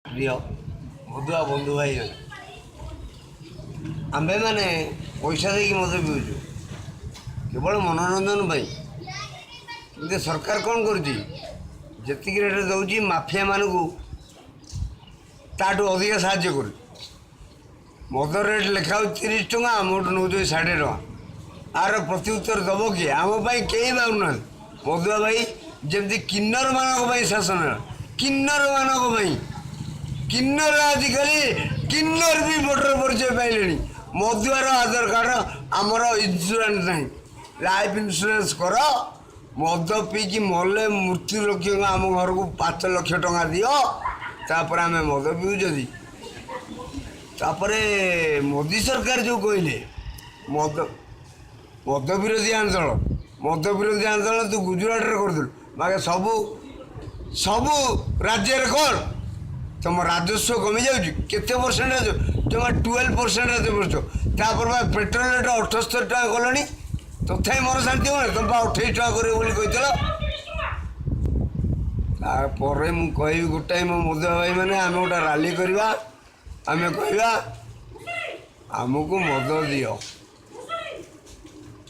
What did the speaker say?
ପ୍ରିୟ ମଧୁଆ ବନ୍ଧୁ ଭାଇ ଆମ୍ଭେମାନେ ପଇସା ଦେଇକି ମଦ ପିଉଛୁ କେବଳ ମନୋରଞ୍ଜନ ପାଇଁ। କିନ୍ତୁ ସରକାର କ'ଣ କରୁଛି, ଯେତିକି ରେଟ୍ ଦେଉଛି ମାଫିଆମାନଙ୍କୁ ତାଠୁ ଅଧିକା ସାହାଯ୍ୟ କରୁଛି। ମଦ ରେଟ୍ ଲେଖା ହେଉଛି 30 ଟଙ୍କା, ଆମଠୁ ନେଉଛନ୍ତି 60 ଟଙ୍କା। ଆର ପ୍ରତି ଉତ୍ତର ଦେବ କିଏ? ଆମ ପାଇଁ କେହି ପାଉନାହାନ୍ତି। ମଧୁଆ ଭାଇ ଯେମିତି କିନ୍ନରମାନଙ୍କ ପାଇଁ ଶାସନ ହେଲା, କିନ୍ନରମାନଙ୍କ ପାଇଁ। କିନ୍ନର ଆଜିକାଲି କିନ୍ନର ବି ଭୋଟର ପରିଚୟ ପାଇଲେଣି। ମଧୁଆର ଆଧାର କାର୍ଡ଼, ଆମର ଇନ୍ସୁରାନ୍ସ ନାହିଁ। ଲାଇଫ୍ ଇନ୍ସୁରାନ୍ସ କର। ମଦ ପିଇକି ମଲେ ମୃତ୍ୟୁ ଲକ୍ଷ୍ୟ ଆମ ଘରକୁ 5 ଲକ୍ଷ ଟଙ୍କା ଦିଅ, ତାପରେ ଆମେ ମଦ ପିଉଛନ୍ତି। ତାପରେ ମୋଦି ସରକାର ଯେଉଁ କହିଲେ ମଦ ବିରୋଧୀ ଆନ୍ଦୋଳନ ତୁ ଗୁଜୁରାଟରେ କରୁଥିଲୁ, ବାକି ସବୁ ରାଜ୍ୟରେ କର। ତୁମ ରାଜସ୍ୱ କମିଯାଉଛି କେତେ ପରସେଣ୍ଟେଜ? ଜମା 12% ଦେଉଛ। ତାପରେ ବା ପେଟ୍ରୋଲ ରେଟ୍ 78 ଟଙ୍କା କଲଣି, ତଥାପି ମୋର ଶାନ୍ତି ହେଉନି। ତୁମେ ବା 28 ଟଙ୍କା କରିବ ବୋଲି କହିଥିଲ। ତାପରେ ମୁଁ କହିବି ଗୋଟାଏ, ମୋ ମଧୁଆ ଭାଇମାନେ, ଆମେ ଗୋଟେ ରାଲି କରିବା। ଆମେ କହିବା ଆମକୁ ମଦ ଦିଅ।